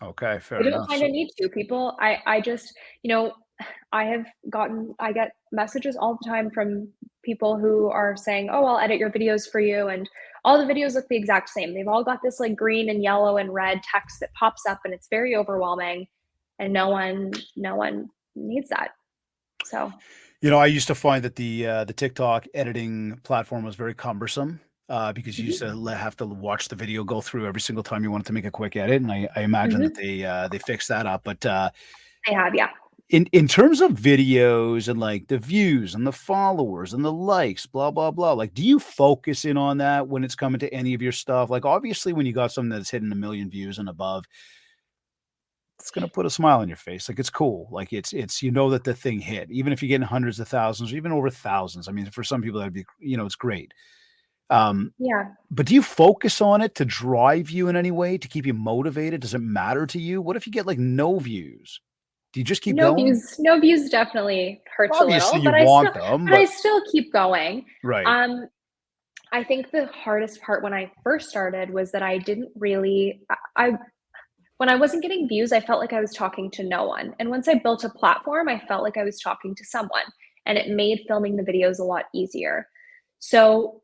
okay, I fair don't enough. kind of need to. People, I just, I get messages all the time from people who are saying, "Oh, I'll edit your videos for you," and all the videos look the exact same. They've all got this like green and yellow and red text that pops up, and it's very overwhelming, and no one needs that. So I used to find that the TikTok editing platform was very cumbersome because you used mhm, to have to watch the video go through every single time you wanted to make a quick edit, and I imagine that mhm, they fixed that up. But I have, yeah. in terms of videos and like the views and the followers and the likes, blah blah blah, like do you focus in on that when it's coming to any of your stuff? Like obviously, when you got something that's hitting 1 million views and above, it's gonna put a smile on your face. Like, it's cool. Like, it's that the thing hit, even if you're getting hundreds of thousands or even over thousands. I mean, for some people, that'd be, it's great. Um, Yeah. but do you focus on it to drive you in any way, to keep you motivated? Does it matter to you? What if you get, like, no views? Do you just keep going? No views definitely hurts a Obviously, little, you want them, but I but still keep going. right. Um, I think the hardest part when I first started was that I didn't really I when I wasn't getting views, I felt like I was talking to no one. And once I built a platform, I felt like I was talking to someone. and it made filming the videos a lot easier. So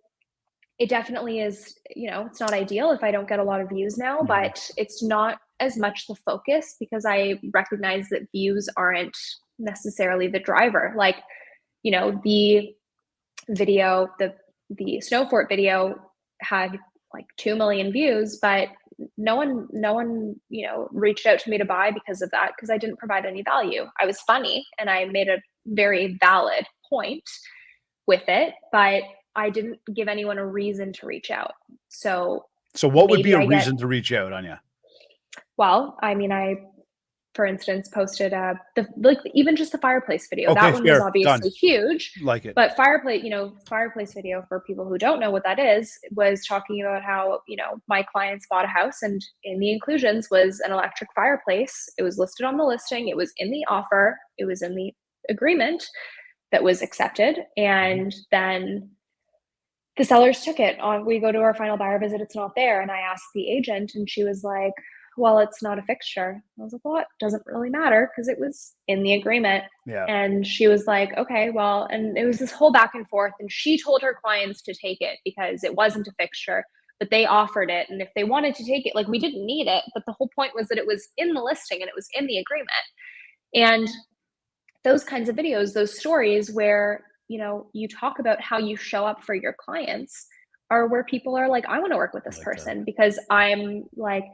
it definitely is, it's not ideal if I don't get a lot of views now, but it's not as much the focus because I recognize that views aren't necessarily the driver. Like, the video, the snow fort video had like 2 million views, but no one, reached out to me to buy because of that, because I didn't provide any value. I was funny and I made a very valid point with it, but I didn't give anyone a reason to reach out. So what would be a reason to reach out, Anya? Well, I mean, I, for instance, posted even just the fireplace video. Okay, that one was obviously huge. Like it. But fireplace video, for people who don't know what that is, was talking about how, my clients bought a house and in the inclusions was an electric fireplace. It was listed on the listing. It was in the offer. It was in the agreement that was accepted. And then the sellers took it on. We go to our final buyer visit. It's not there. And I asked the agent and she was like, well, it's not a fixture. I was like, well, it doesn't really matter because it was in the agreement. Yeah. And she was like, okay, well, and it was this whole back and forth. And she told her clients to take it because it wasn't a fixture, but they offered it. And if they wanted to take it, like, we didn't need it. But the whole point was that it was in the listing and it was in the agreement. And those kinds of videos, those stories where, you talk about how you show up for your clients are where people are like, I want to work with this person because I'm like,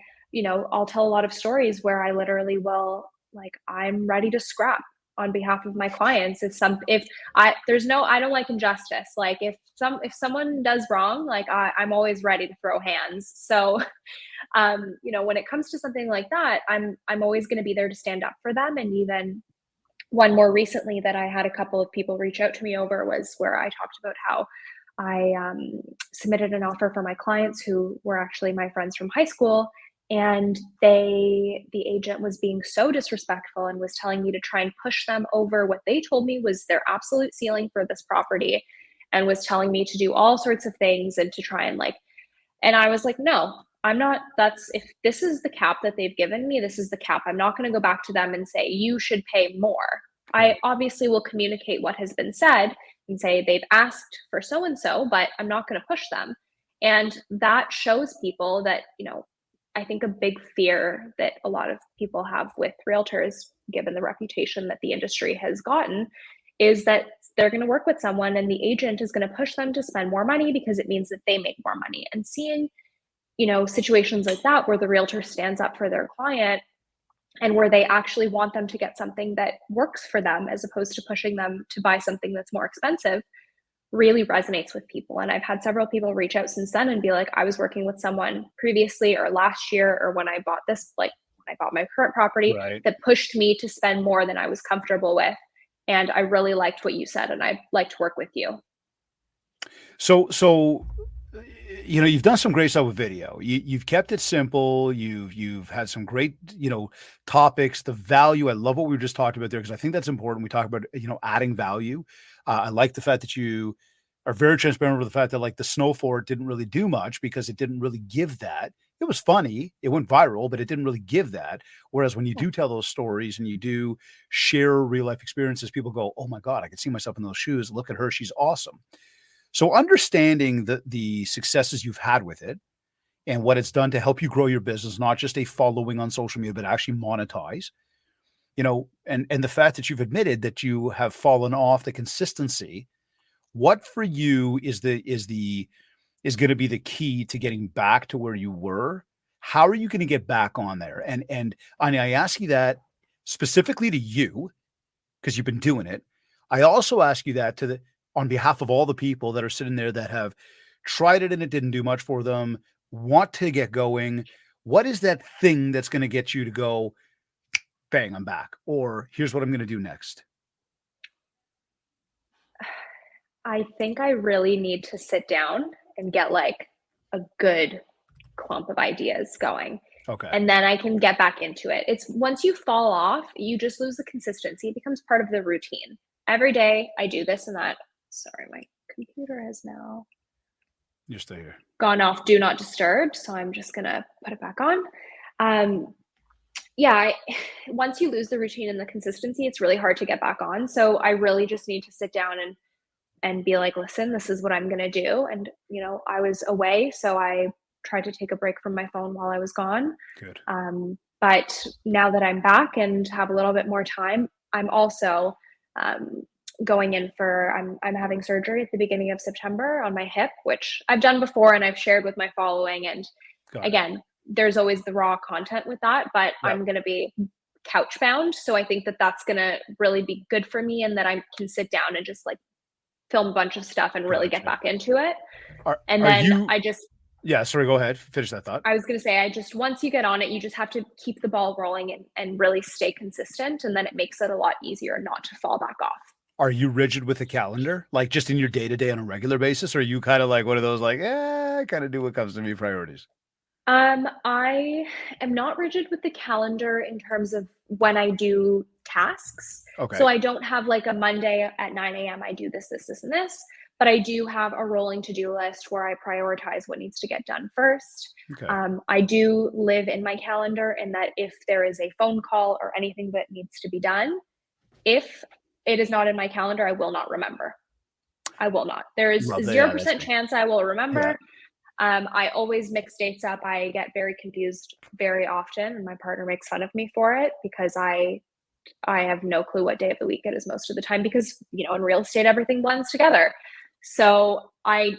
I'll tell a lot of stories where I literally will, like, I'm ready to scrap on behalf of my clients. I don't like injustice. Like if someone does wrong, like I'm always ready to throw hands. So, when it comes to something like that, I'm always going to be there to stand up for them. And even one more recently that I had a couple of people reach out to me over was where I talked about how I submitted an offer for my clients who were actually my friends from high school. And the agent was being so disrespectful and was telling me to try and push them over what they told me was their absolute ceiling for this property, and was telling me to do all sorts of things and to try and and I was like, no, I'm not. If this is the cap that they've given me, this is the cap. I'm not going to go back to them and say, you should pay more. I obviously will communicate what has been said and say they've asked for so-and-so, but I'm not going to push them. And that shows people that, I think a big fear that a lot of people have with realtors, given the reputation that the industry has gotten, is that they're going to work with someone and the agent is going to push them to spend more money because it means that they make more money. And seeing, situations like that where the realtor stands up for their client and where they actually want them to get something that works for them as opposed to pushing them to buy something that's more expensive really resonates with people. And I've had several people reach out since then and be like, I was working with someone previously or last year or when I bought this, like when I bought my current property, that pushed me to spend more than I was comfortable with. And I really liked what you said and I'd like to work with you. So you've done some great stuff with video. You've kept it simple. You've had some great, topics, the value. I love what we were just talking about there, because I think that's important. We talk about, adding value. I like the fact that you are very transparent with the fact that, like, the snow fort didn't really do much because it didn't really give that. It was funny. It went viral, but it didn't really give that. Whereas when you do tell those stories and you do share real life experiences, people go, oh my God, I can see myself in those shoes. Look at her. She's awesome. So understanding the successes you've had with it and what it's done to help you grow your business, not just a following on social media, but actually monetize, and the fact that you've admitted that you have fallen off the consistency, what for you is going to be the key to getting back to where you were? How are you going to get back on there? And Anya, I ask you that specifically to you because you've been doing it. I also ask you that on behalf of all the people that are sitting there that have tried it and it didn't do much for them, want to get going. What is that thing that's going to get you to go, bang, I'm back, or here's what I'm going to do next? I think I really need to sit down and get like a good clump of ideas going. Okay. And then I can get back into it. It's once you fall off, you just lose the consistency. It becomes part of the routine. Every day I do this and that. Sorry, my computer has now You're still here. Gone off do not disturb. So I'm just going to put it back on. Yeah, once you lose the routine and the consistency, it's really hard to get back on. So I really just need to sit down and be like, listen, this is what I'm going to do. And, I was away, so I tried to take a break from my phone while I was gone. Good. But now that I'm back and have a little bit more time, I'm also going in for, I'm having surgery at the beginning of September on my hip, which I've done before and I've shared with my following. And again, there's always the raw content with that, but I'm going to be couch bound. So I think that that's going to really be good for me, and that I can sit down and just like film a bunch of stuff and really get back into it. Yeah, sorry, go ahead. Finish that thought. I was going to say, once you get on it, you just have to keep the ball rolling and really stay consistent. And then it makes it a lot easier not to fall back off. Are you rigid with the calendar? Like just in your day-to-day on a regular basis? Or are you kind of like one of those like, I kind of do what comes to me priorities? I am not rigid with the calendar in terms of when I do tasks. Okay. So I don't have like a Monday at 9 a.m. I do this, and this, but I do have a rolling to-do list where I prioritize what needs to get done first. Okay. I do live in my calendar, in that if there is a phone call or anything that needs to be done, if it is not in my calendar, I will not remember. I will not. There is 0% chance I will remember. Yeah. I always mix dates up. I get very confused very often, and my partner makes fun of me for it because I have no clue what day of the week it is most of the time, because, in real estate, everything blends together. So I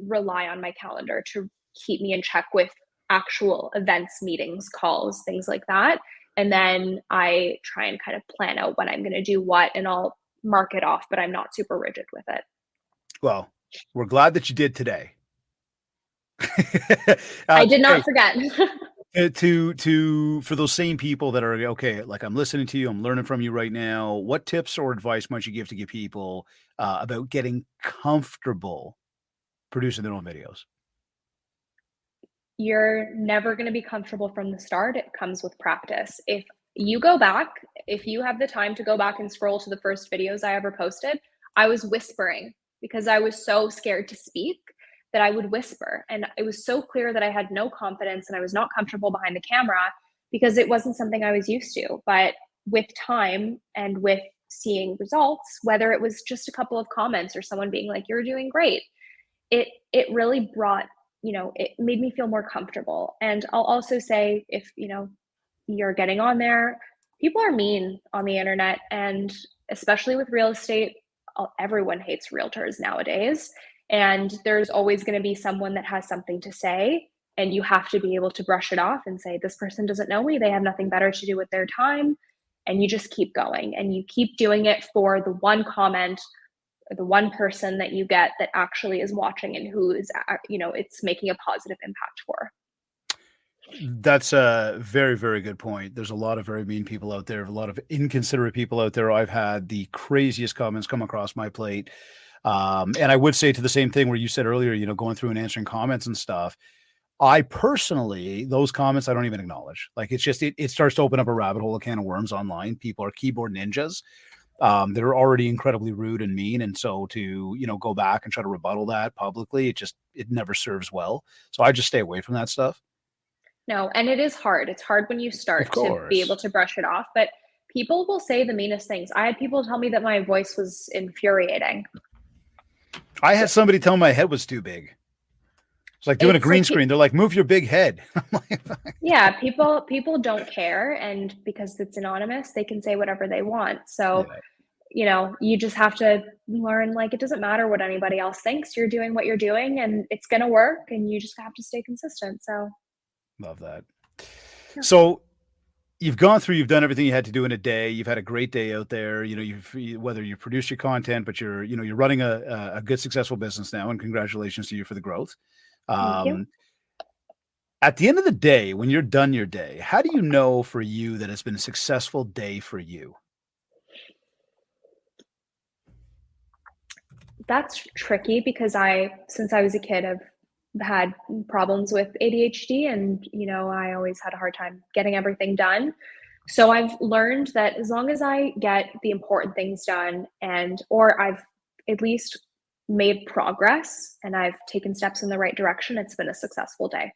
rely on my calendar to keep me in check with actual events, meetings, calls, things like that. And then I try and kind of plan out when I'm going to do what, and I'll mark it off, but I'm not super rigid with it. Well, we're glad that you did today. I did not forget. For those same people that are okay, like I'm listening to you, I'm learning from you right now. What tips or advice might you give to people about getting comfortable producing their own videos? You're never going to be comfortable from the start. It comes with practice. If you go back, if you have the time to go back and scroll to the first videos I ever posted, I was whispering because I was so scared to speak that I would whisper. And it was so clear that I had no confidence and I was not comfortable behind the camera because it wasn't something I was used to. But with time and with seeing results, whether it was just a couple of comments or someone being like, you're doing great, it really brought, it made me feel more comfortable. And I'll also say, if, you're getting on there, people are mean on the internet, and especially with real estate, everyone hates realtors nowadays. And there's always going to be someone that has something to say, and you have to be able to brush it off and say, this person doesn't know me. They have nothing better to do with their time. And you just keep going, and you keep doing it for the one comment, or the one person that you get that actually is watching and who is, it's making a positive impact for. That's a very, very good point. There's a lot of very mean people out there, a lot of inconsiderate people out there. I've had the craziest comments come across my plate. And I would say to the same thing where you said earlier, going through and answering comments and stuff. I personally, those comments, I don't even acknowledge. Like, it's just, it starts to open up a rabbit hole, a can of worms online. People are keyboard ninjas. They're already incredibly rude and mean. And so to, go back and try to rebuttal that publicly, it never serves well. So I just stay away from that stuff. No, and it is hard. It's hard when you start to be able to brush it off, but people will say the meanest things. I had people tell me that my voice was infuriating. I had somebody tell me my head was too big. It's like doing a green screen. They're like, move your big head. Yeah, people don't care. And because it's anonymous, they can say whatever they want. So, you just have to learn, like, it doesn't matter what anybody else thinks. You're doing what you're doing and it's going to work, and you just have to stay consistent. So love that. Yeah. So you've done everything you had to do in a day. You've had a great day out there. Whether you produce your content, but you're running a good, successful business now, and congratulations to you for the growth. Thank you. At the end of the day, when you're done your day, how do you know for you that it's been a successful day for you? That's tricky because since I was a kid, I've had problems with ADHD, and, I always had a hard time getting everything done. So I've learned that as long as I get the important things done, or I've at least made progress and I've taken steps in the right direction, it's been a successful day.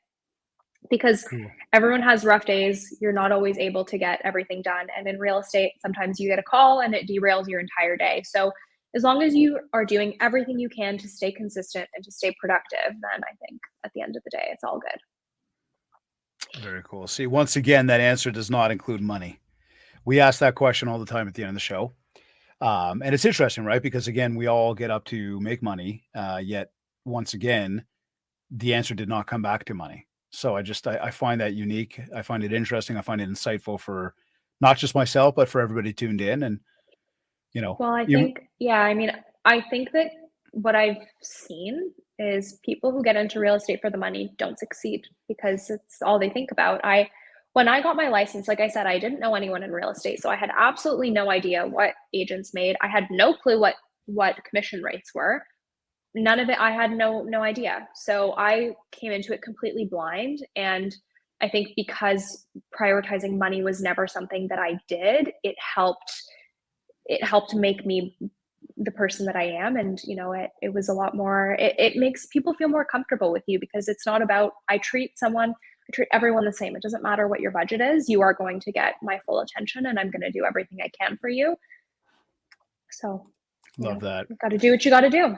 because Cool. everyone has rough days. You're not always able to get everything done. And in real estate, sometimes you get a call and it derails your entire day. So as long as you are doing everything you can to stay consistent and to stay productive, then I think at the end of the day, it's all good. Very cool. See, once again, that answer does not include money. We ask that question all the time at the end of the show. And it's interesting, right? Because again, we all get up to make money. Yet once again, the answer did not come back to money. So I find that unique. I find it interesting. I find it insightful for not just myself, but for everybody tuned in. And, Well, I you, think, yeah, I mean, I think that what I've seen is people who get into real estate for the money don't succeed because it's all they think about. When I got my license, like I said, I didn't know anyone in real estate. So I had absolutely no idea what agents made. I had no clue what commission rates were. None of it. I had no idea. So I came into it completely blind. And I think because prioritizing money was never something that I did, it helped make me the person that I am. And, it was a lot more, it makes people feel more comfortable with you because it's not about, I treat everyone the same. It doesn't matter what your budget is. You are going to get my full attention and I'm going to do everything I can for you. So love that. Got to do what you got to do.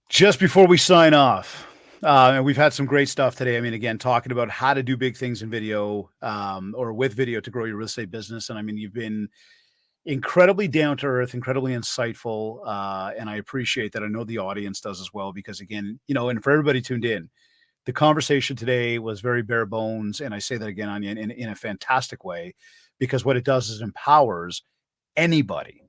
Just before we sign off, and we've had some great stuff today. I mean, again, talking about how to do big things in video, or with video to grow your real estate business. And I mean, you've been incredibly down to earth, incredibly insightful. And I appreciate that. I know the audience does as well, because again, and for everybody tuned in, the conversation today was very bare bones. And I say that again, Anya, in a fantastic way, because what it does is it empowers anybody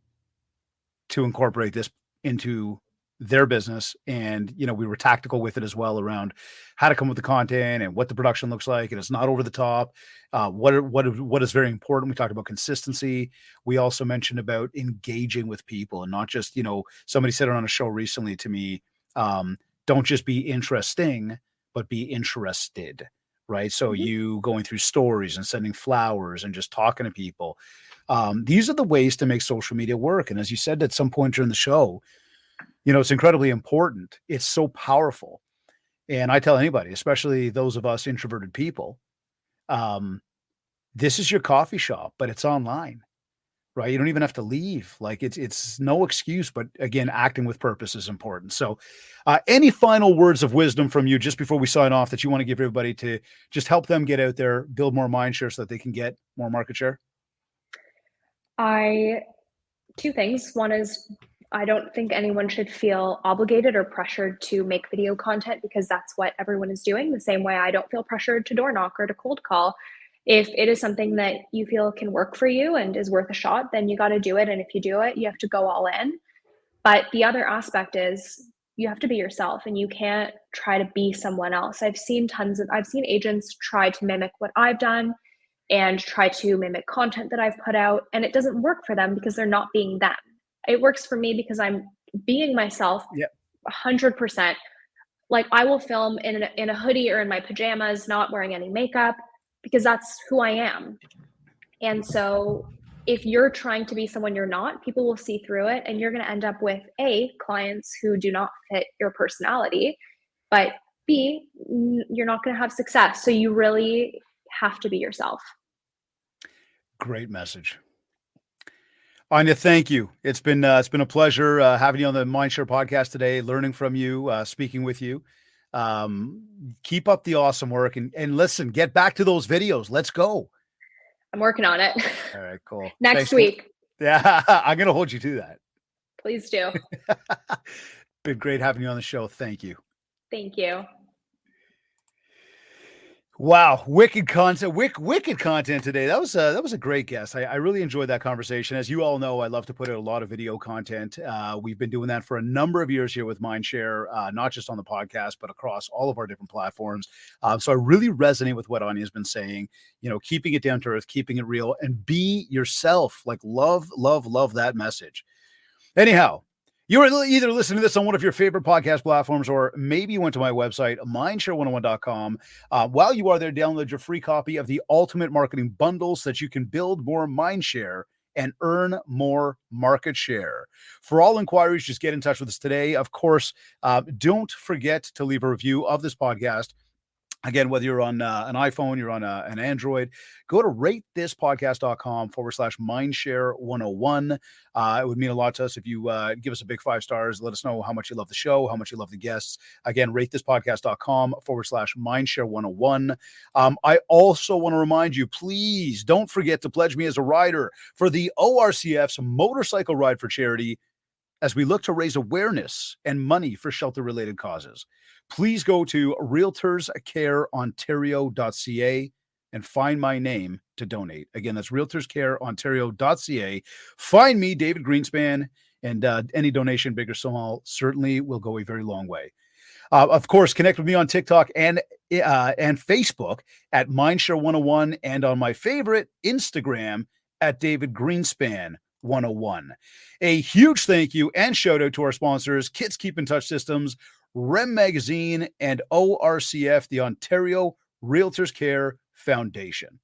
to incorporate this into their business. And, we were tactical with it as well around how to come up with the content and what the production looks like. And it's not over the top. What is very important. We talked about consistency. We also mentioned about engaging with people and not just, somebody said it on a show recently to me, don't just be interesting, but be interested. Right. So you going through stories and sending flowers and just talking to people. These are the ways to make social media work. And as you said at some point during the show, it's incredibly important. It's so powerful. And I tell anybody, especially those of us introverted people, this is your coffee shop, but it's online, right? You don't even have to leave. Like it's no excuse, but again, acting with purpose is important. So any final words of wisdom from you just before we sign off that you want to give everybody to just help them get out there, build more mind share so that they can get more market share? Two things. One is I don't think anyone should feel obligated or pressured to make video content because that's what everyone is doing. The same way I don't feel pressured to door knock or to cold call. If it is something that you feel can work for you and is worth a shot, then you got to do it. And if you do it, you have to go all in. But the other aspect is you have to be yourself and you can't try to be someone else. I've seen agents try to mimic what I've done and try to mimic content that I've put out, and it doesn't work for them because they're not being them. It works for me because I'm being myself 100%. Like I will film in a hoodie or in my pajamas, not wearing any makeup, because that's who I am. And so if you're trying to be someone you're not, people will see through it and you're going to end up with A, clients who do not fit your personality, but B, you're not going to have success. So you really have to be yourself. Great message. Anya, thank you. It's been a pleasure having you on the MindShare podcast today, learning from you, speaking with you. Keep up the awesome work and listen, get back to those videos. Let's go. I'm working on it. All right, cool. Next week. Yeah, I'm going to hold you to that. Please do. Been great having you on the show. Thank you. Thank you. Wow, wicked content today. That was a great guest. I really enjoyed that conversation. As you all know, I love to put out a lot of video content. We've been doing that for a number of years here with MindShare, not just on the podcast, but across all of our different platforms. So I really resonate with what Anya has been saying, keeping it down to earth, keeping it real, and be yourself. Like love that message. Anyhow, you're either listening to this on one of your favorite podcast platforms, or maybe you went to my website, mindshare101.com. While you are there, download your free copy of the Ultimate Marketing Bundle so that you can build more mindshare and earn more market share. For all inquiries, just get in touch with us today. Of course, don't forget to leave a review of this podcast Again, whether you're on an iPhone, you're on an Android, go to ratethispodcast.com/mindshare 101. It would mean a lot to us if you give us a big 5 stars. Let us know how much you love the show, how much you love the guests. Again, ratethispodcast.com/mindshare 101. I also want to remind you, please don't forget to pledge me as a rider for the ORCF's motorcycle ride for charity as we look to raise awareness and money for shelter-related causes. Please go to realtorscareontario.ca and find my name to donate. Again, that's realtorscareontario.ca. Find me, David Greenspan, and any donation, big or small, certainly will go a very long way. Of course, connect with me on TikTok and Facebook at MindShare 101 and on my favorite, Instagram, at David Greenspan 101. A huge thank you and shout out to our sponsors, Kids Keep in Touch Systems, REM Magazine, and ORCF, the Ontario Realtors Care Foundation.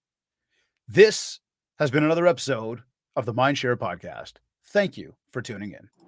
This has been another episode of the MindShare Podcast. Thank you for tuning in.